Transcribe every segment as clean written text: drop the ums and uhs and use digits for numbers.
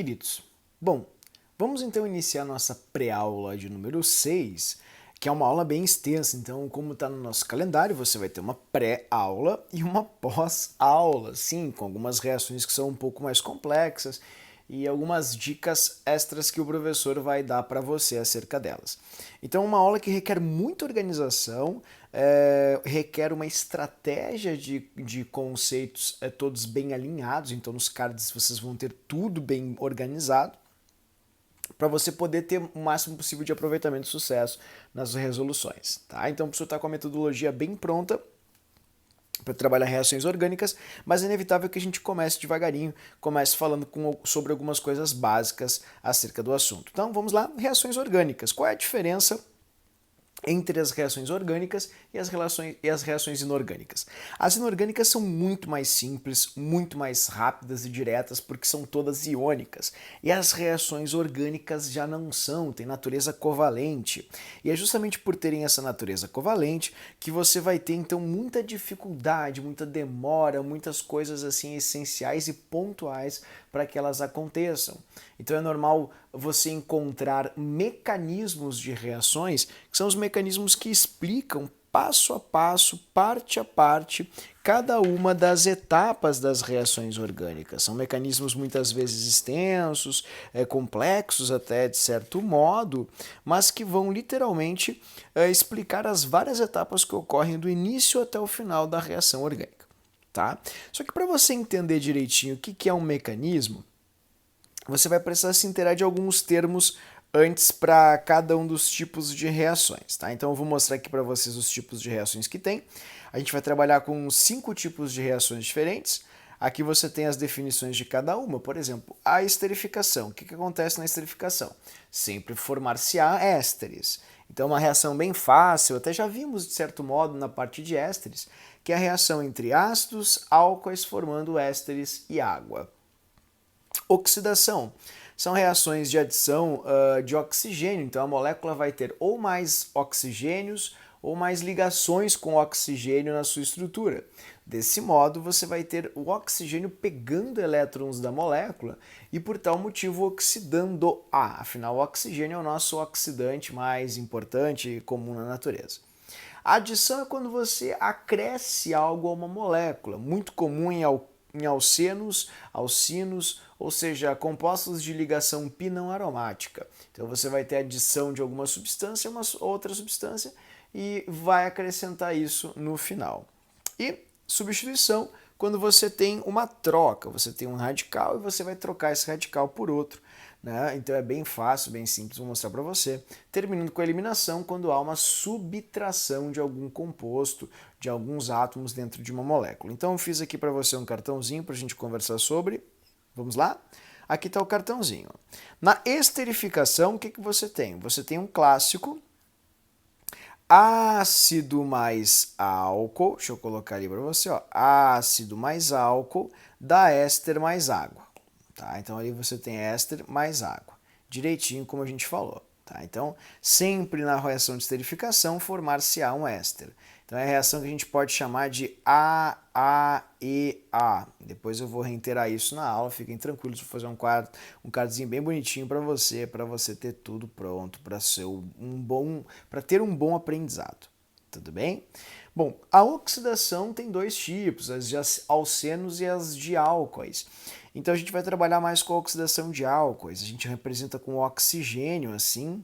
queridos? Bom, vamos então iniciar nossa pré-aula de número 6, que é uma aula bem extensa. Então, como está no nosso calendário, você vai ter uma pré-aula e uma pós-aula, sim, com algumas reações que são um pouco mais complexas e algumas dicas extras que o professor vai dar para você acerca delas. Então, uma aula que requer muita organização, requer uma estratégia de conceitos todos bem alinhados. Então, nos cards vocês vão ter tudo bem organizado para você poder ter o máximo possível de aproveitamento e sucesso nas resoluções. Tá? Então, o professor está com a metodologia bem pronta para trabalhar reações orgânicas, mas é inevitável que a gente comece devagarinho, comece falando sobre algumas coisas básicas acerca do assunto. Então, vamos lá, reações orgânicas. Qual é a diferença entre as reações orgânicas e as reações inorgânicas? As inorgânicas são muito mais simples, muito mais rápidas e diretas, porque são todas iônicas. E as reações orgânicas já não são, têm natureza covalente. E é justamente por terem essa natureza covalente que você vai ter então muita dificuldade, muita demora, muitas coisas assim essenciais e pontuais para que elas aconteçam. Então é normal você encontrar mecanismos de reações, que são os mecanismos que explicam passo a passo, parte a parte, cada uma das etapas das reações orgânicas. São mecanismos muitas vezes extensos, complexos até de certo modo, mas que vão literalmente explicar as várias etapas que ocorrem do início até o final da reação orgânica. Tá? Só que para você entender direitinho o que é um mecanismo, você vai precisar se inteirar de alguns termos antes para cada um dos tipos de reações. Tá? Então eu vou mostrar aqui para vocês os tipos de reações que tem. A gente vai trabalhar com 5 tipos de reações diferentes. Aqui você tem as definições de cada uma. Por exemplo, a esterificação. O que acontece na esterificação? Sempre formar-se-á ésteres. Então uma reação bem fácil, até já vimos de certo modo na parte de ésteres, que é a reação entre ácidos, álcoois formando ésteres e água. Oxidação. São reações de adição de oxigênio. Então a molécula vai ter ou mais oxigênios ou mais ligações com oxigênio na sua estrutura. Desse modo, você vai ter o oxigênio pegando elétrons da molécula e, por tal motivo, oxidando-a. Afinal, o oxigênio é o nosso oxidante mais importante e comum na natureza. A adição é quando você acresce algo a uma molécula, muito comum em alcenos, alcinos, ou seja, compostos de ligação pi não aromática. Então você vai ter adição de alguma substância a uma outra substância e vai acrescentar isso no final. E substituição, quando você tem uma troca, você tem um radical e você vai trocar esse radical por outro. Né? Então é bem fácil, bem simples, vou mostrar para você. Terminando com a eliminação, quando há uma subtração de algum composto, de alguns átomos dentro de uma molécula. Então eu fiz aqui para você um cartãozinho para a gente conversar sobre. Vamos lá? Aqui está o cartãozinho. Na esterificação, o que você tem? Você tem um clássico, ácido mais álcool, deixa eu colocar ali para você, ó, ácido mais álcool dá éster mais água. Tá? Então ali você tem éster mais água, direitinho como a gente falou. Tá? Então, sempre na reação de esterificação, formar-se-á um éster. Então é a reação que a gente pode chamar de AAEA. Depois eu vou reiterar isso na aula, fiquem tranquilos, vou fazer um cardzinho bem bonitinho para você ter tudo pronto para ter um bom aprendizado. Tudo bem? Bom, a oxidação tem dois tipos, as de alcenos e as de álcoois. Então a gente vai trabalhar mais com a oxidação de álcoois. A gente representa com oxigênio, assim,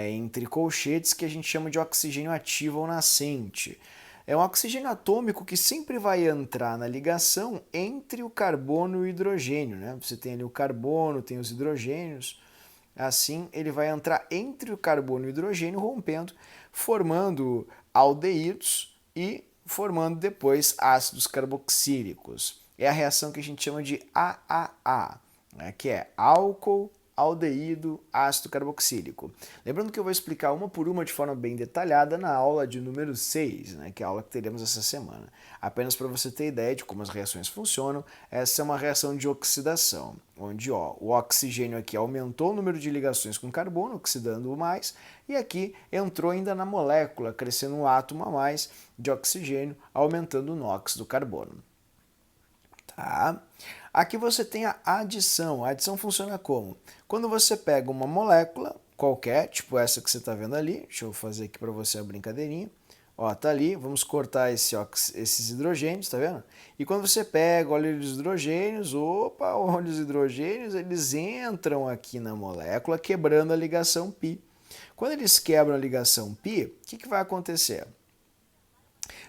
entre colchetes, que a gente chama de oxigênio ativo ou nascente. É um oxigênio atômico que sempre vai entrar na ligação entre o carbono e o hidrogênio. Né? Você tem ali o carbono, tem os hidrogênios. Assim, ele vai entrar entre o carbono e o hidrogênio, rompendo, formando aldeídos e formando depois ácidos carboxílicos. É a reação que a gente chama de AAA, né, que é álcool, aldeído, ácido carboxílico. Lembrando que eu vou explicar uma por uma de forma bem detalhada na aula de número 6, né, que é a aula que teremos essa semana. Apenas para você ter ideia de como as reações funcionam, essa é uma reação de oxidação, onde o oxigênio aqui aumentou o número de ligações com carbono, oxidando-o mais, e aqui entrou ainda na molécula, crescendo um átomo a mais de oxigênio, aumentando o NOx do carbono. Tá? Aqui você tem a adição. A adição funciona como? Quando você pega uma molécula qualquer, tipo essa que você está vendo ali, deixa eu fazer aqui para você a brincadeirinha. Ó, tá ali, vamos cortar esses hidrogênios, tá vendo? E quando você pega, olha os hidrogênios, opa, olha os hidrogênios, eles entram aqui na molécula quebrando a ligação π. Quando eles quebram a ligação π, o que vai acontecer?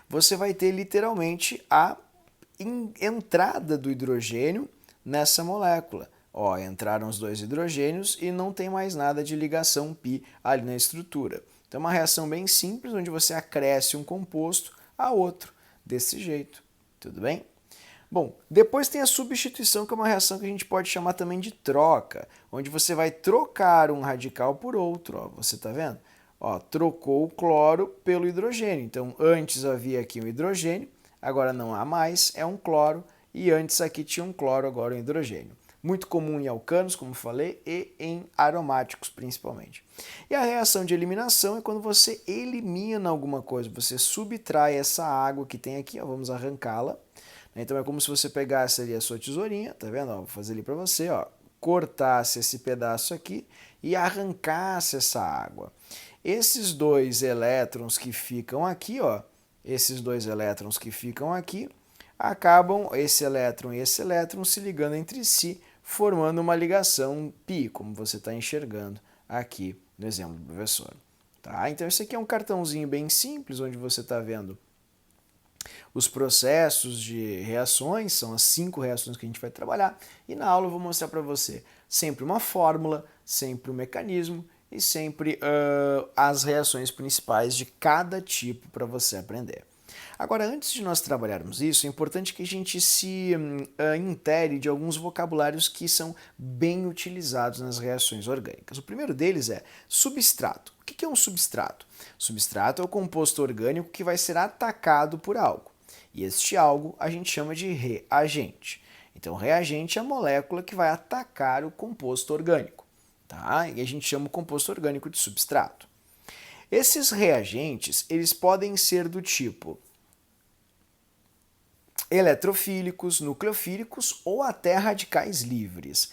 Você vai ter literalmente a entrada do hidrogênio nessa molécula. Ó, entraram os dois hidrogênios e não tem mais nada de ligação π ali na estrutura. Então é uma reação bem simples, onde você acresce um composto a outro, desse jeito. Tudo bem? Bom, depois tem a substituição, que é uma reação que a gente pode chamar também de troca, onde você vai trocar um radical por outro. Ó, você está vendo? Ó, trocou o cloro pelo hidrogênio. Então, antes havia aqui um hidrogênio, agora não há mais, é um cloro, e antes aqui tinha um cloro, agora um hidrogênio. Muito comum em alcanos, como falei, e em aromáticos principalmente. E a reação de eliminação é quando você elimina alguma coisa, você subtrai essa água que tem aqui, ó, vamos arrancá-la. Então é como se você pegasse ali a sua tesourinha, tá vendo? Ó, vou fazer ali para você, ó, cortasse esse pedaço aqui e arrancasse essa água. Esses dois elétrons que ficam aqui, ó, esses dois elétrons que ficam aqui, acabam esse elétron e esse elétron se ligando entre si, formando uma ligação π, como você está enxergando aqui no exemplo do professor. Tá? Então esse aqui é um cartãozinho bem simples, onde você está vendo os processos de reações, são as 5 reações que a gente vai trabalhar, e na aula eu vou mostrar para você sempre uma fórmula, sempre um mecanismo e sempre as reações principais de cada tipo para você aprender. Agora, antes de nós trabalharmos isso, é importante que a gente se intere de alguns vocabulários que são bem utilizados nas reações orgânicas. O primeiro deles é substrato. O que é um substrato? Substrato é o composto orgânico que vai ser atacado por algo. E este algo a gente chama de reagente. Então, reagente é a molécula que vai atacar o composto orgânico. Tá? E a gente chama o composto orgânico de substrato. Esses reagentes, eles podem ser do tipo eletrofílicos, nucleofílicos ou até radicais livres.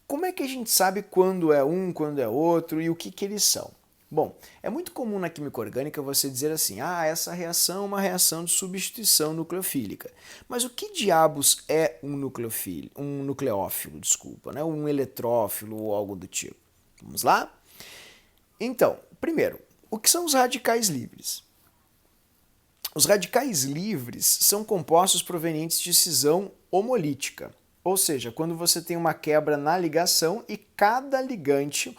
Como é que a gente sabe quando é um, quando é outro e o que eles são? Bom, é muito comum na química orgânica você dizer assim, essa reação é uma reação de substituição nucleofílica. Mas o que diabos é um nucleófilo, né? Um eletrófilo ou algo do tipo? Vamos lá? Então, primeiro, o que são os radicais livres? Os radicais livres são compostos provenientes de cisão homolítica, ou seja, quando você tem uma quebra na ligação e cada ligante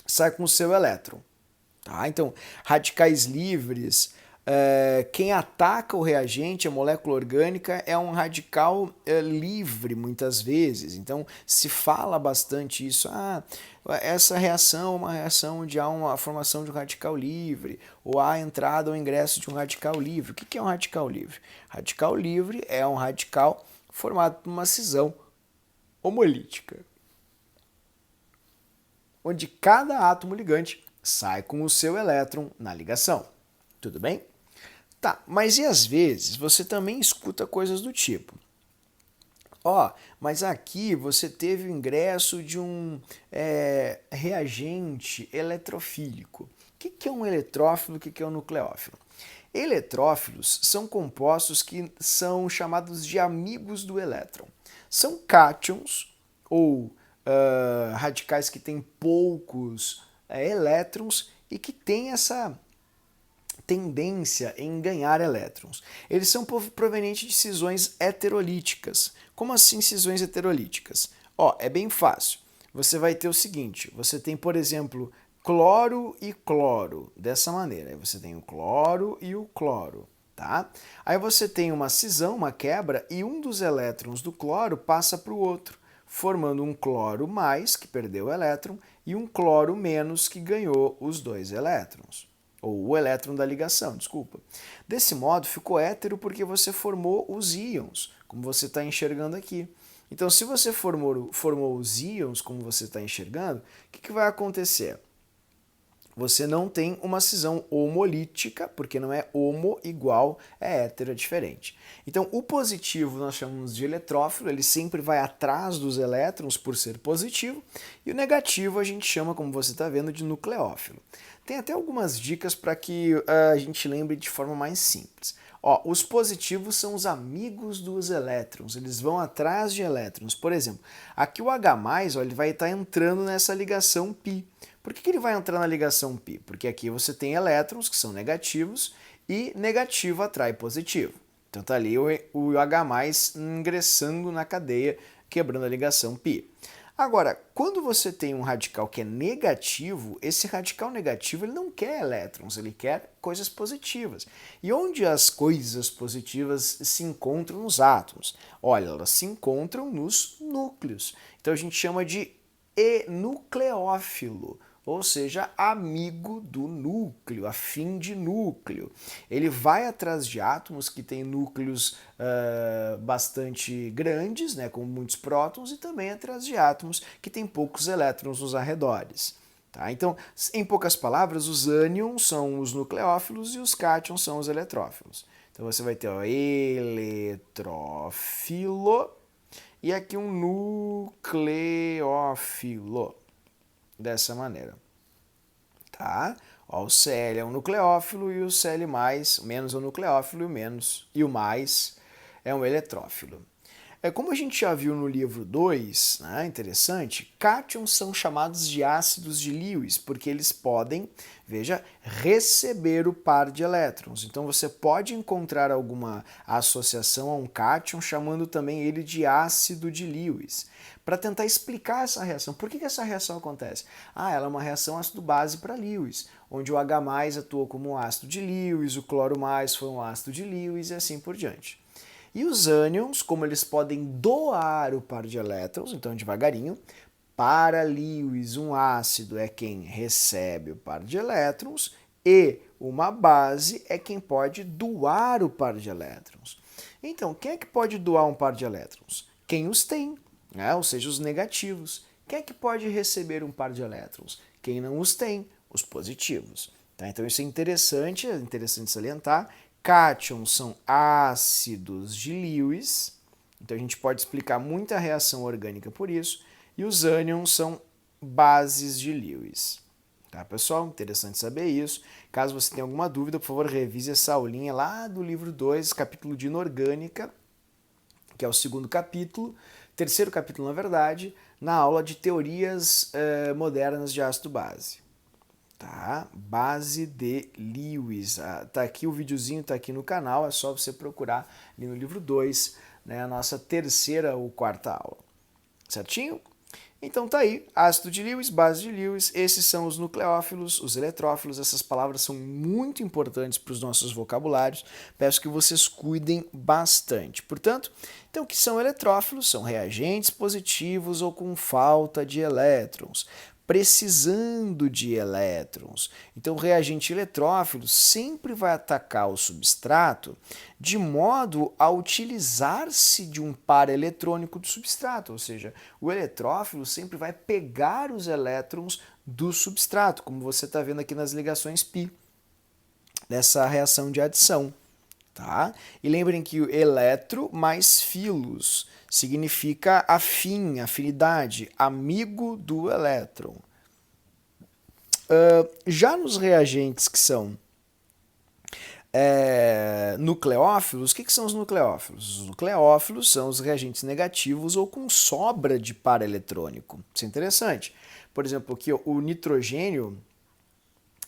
sai com o seu elétron. Tá? Então, radicais livres, quem ataca o reagente, a molécula orgânica, é um radical livre, muitas vezes. Então, se fala bastante isso. Essa reação é uma reação onde há uma formação de um radical livre, ou há a entrada ou ingresso de um radical livre. O que é um radical livre? Radical livre é um radical formado por uma cisão homolítica, onde cada átomo ligante sai com o seu elétron na ligação. Tudo bem? Tá, mas e às vezes você também escuta coisas do tipo: mas aqui você teve o ingresso de um reagente eletrofílico. O que é um eletrófilo e o que é um nucleófilo? Eletrófilos são compostos que são chamados de amigos do elétron. São cátions, ou radicais que têm poucos elétrons e que têm essa tendência em ganhar elétrons. Eles são provenientes de cisões heterolíticas. Como assim cisões heterolíticas? É bem fácil. Você vai ter o seguinte, você tem, por exemplo, cloro e cloro, dessa maneira. Aí você tem o cloro e o cloro, tá? Aí você tem uma cisão, uma quebra, e um dos elétrons do cloro passa para o outro, formando um cloro mais, que perdeu o elétron, e um cloro menos, que ganhou os 2 elétrons. Ou o elétron da ligação, desculpa. Desse modo, ficou hétero porque você formou os íons, como você está enxergando aqui. Então, se você formou os íons, como você está enxergando, o que vai acontecer? você não tem uma cisão homolítica, porque não é homo igual, é hétero, é diferente. Então, o positivo nós chamamos de eletrófilo, ele sempre vai atrás dos elétrons por ser positivo, e o negativo a gente chama, como você está vendo, de nucleófilo. Tem até algumas dicas para que a gente lembre de forma mais simples. Ó, os positivos são os amigos dos elétrons, eles vão atrás de elétrons. Por exemplo, aqui o H+, ó, ele vai estar entrando nessa ligação π. Por que ele vai entrar na ligação π? Porque aqui você tem elétrons que são negativos e negativo atrai positivo. Então está ali o H+ ingressando na cadeia, quebrando a ligação π. Agora, quando você tem um radical que é negativo, esse radical negativo ele não quer elétrons, ele quer coisas positivas. E onde as coisas positivas se encontram nos átomos? Olha, elas se encontram nos núcleos. Então a gente chama de enucleófilo, ou seja, amigo do núcleo, afim de núcleo. Ele vai atrás de átomos que têm núcleos bastante grandes, né, com muitos prótons, e também atrás de átomos que têm poucos elétrons nos arredores. Tá? Então, em poucas palavras, os ânions são os nucleófilos e os cátions são os eletrófilos. Então você vai ter o eletrófilo e aqui um nucleófilo. Dessa maneira, tá? Ó, o Cl é um nucleófilo e o Cl+, menos é um nucleófilo e o mais é um eletrófilo. Como a gente já viu no livro 2, né, interessante, cátions são chamados de ácidos de Lewis, porque eles podem, veja, receber o par de elétrons. Então você pode encontrar alguma associação a um cátion chamando também ele de ácido de Lewis, para tentar explicar essa reação. Por que essa reação acontece? Ela é uma reação ácido-base para Lewis, onde o H+ atuou como um ácido de Lewis, o cloro+ foi um ácido de Lewis e assim por diante. E os ânions, como eles podem doar o par de elétrons, então devagarinho, para Lewis um ácido é quem recebe o par de elétrons e uma base é quem pode doar o par de elétrons. Então, quem é que pode doar um par de elétrons? Quem os tem, né? Ou seja, os negativos. Quem é que pode receber um par de elétrons? Quem não os tem, os positivos. Tá? Então isso é interessante salientar. Cátions são ácidos de Lewis, então a gente pode explicar muita reação orgânica por isso, e os ânions são bases de Lewis. Tá, pessoal? Interessante saber isso. Caso você tenha alguma dúvida, por favor, revise essa aulinha lá do livro 2, capítulo de inorgânica, que é o segundo capítulo, terceiro capítulo, na verdade, na aula de teorias modernas de ácido-base. Tá? Base de Lewis. Tá aqui o videozinho, tá aqui no canal, é só você procurar ali no livro 2, né, a nossa terceira ou quarta aula. Certinho? Então tá aí, ácido de Lewis, base de Lewis, esses são os nucleófilos, os eletrófilos, essas palavras são muito importantes para os nossos vocabulários, peço que vocês cuidem bastante. Portanto, então o que são eletrófilos? São reagentes positivos ou com falta de elétrons, precisando de elétrons. Então, o reagente eletrófilo sempre vai atacar o substrato de modo a utilizar-se de um par eletrônico do substrato, ou seja, o eletrófilo sempre vai pegar os elétrons do substrato, como você está vendo aqui nas ligações π, dessa reação de adição. Tá? E lembrem que o eletro mais filos significa afim, afinidade, amigo do elétron. Já nos reagentes que são nucleófilos, o que são os nucleófilos? Os nucleófilos são os reagentes negativos ou com sobra de par eletrônico. Isso é interessante. Por exemplo, aqui o nitrogênio,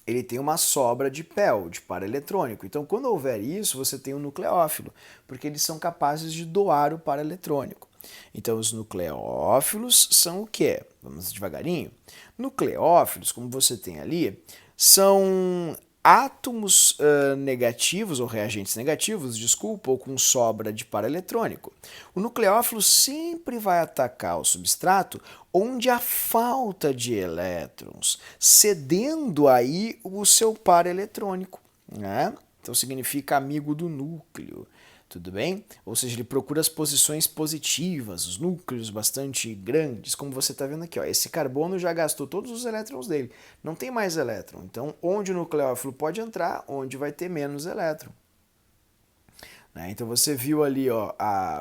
ele tem uma sobra de PeL, de par eletrônico. Então, quando houver isso, você tem um nucleófilo, porque eles são capazes de doar o par eletrônico. Então, os nucleófilos são o quê? Vamos devagarinho. Nucleófilos, como você tem ali, são átomos negativos, ou reagentes negativos, desculpa, ou com sobra de par eletrônico. O nucleófilo sempre vai atacar o substrato onde há falta de elétrons, cedendo aí o seu par eletrônico, né? Então significa amigo do núcleo. tudo bem? Ou seja, ele procura as posições positivas, os núcleos bastante grandes, como você está vendo aqui. Ó, esse carbono já gastou todos os elétrons dele, não tem mais elétron. Então, onde o nucleófilo pode entrar, onde vai ter menos elétron. Né? Então, você viu ali ó,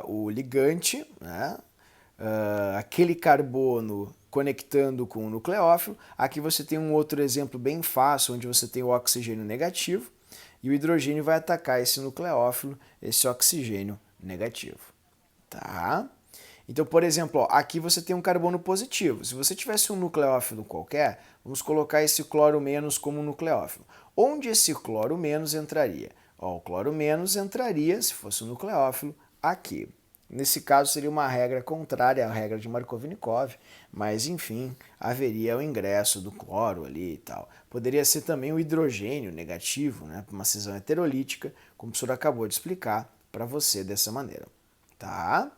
o ligante, né? Aquele carbono conectando com o nucleófilo. Aqui você tem um outro exemplo bem fácil, onde você tem o oxigênio negativo, e o hidrogênio vai atacar esse nucleófilo, esse oxigênio negativo. Tá? Então, por exemplo, ó, aqui você tem um carbono positivo. Se você tivesse um nucleófilo qualquer, vamos colocar esse cloro menos como nucleófilo. Onde esse cloro menos entraria? Ó, o cloro menos entraria, se fosse um nucleófilo, aqui. Nesse caso seria uma regra contrária à regra de Markovnikov, mas enfim, haveria o ingresso do cloro ali e tal. Poderia ser também o hidrogênio negativo, né, uma cisão heterolítica, como o professor acabou de explicar para você dessa maneira. Tá?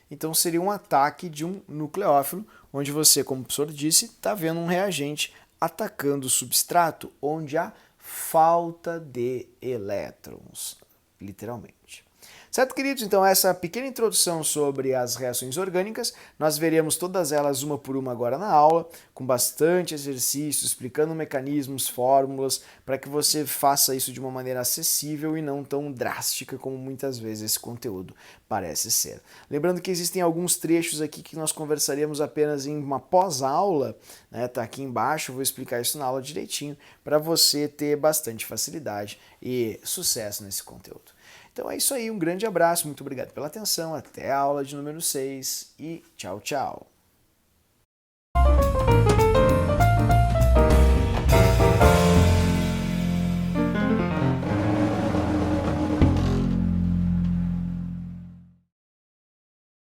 Então seria um ataque de um nucleófilo, onde você, como o professor disse, está vendo um reagente atacando o substrato onde há falta de elétrons, literalmente. Certo, queridos? Então, essa pequena introdução sobre as reações orgânicas, nós veremos todas elas uma por uma agora na aula, com bastante exercício, explicando mecanismos, fórmulas, para que você faça isso de uma maneira acessível e não tão drástica como muitas vezes esse conteúdo parece ser. Lembrando que existem alguns trechos aqui que nós conversaremos apenas em uma pós-aula, né? Tá aqui embaixo, eu vou explicar isso na aula direitinho, para você ter bastante facilidade e sucesso nesse conteúdo. Então é isso aí, um grande abraço, muito obrigado pela atenção, até a aula de número 6 e tchau, tchau!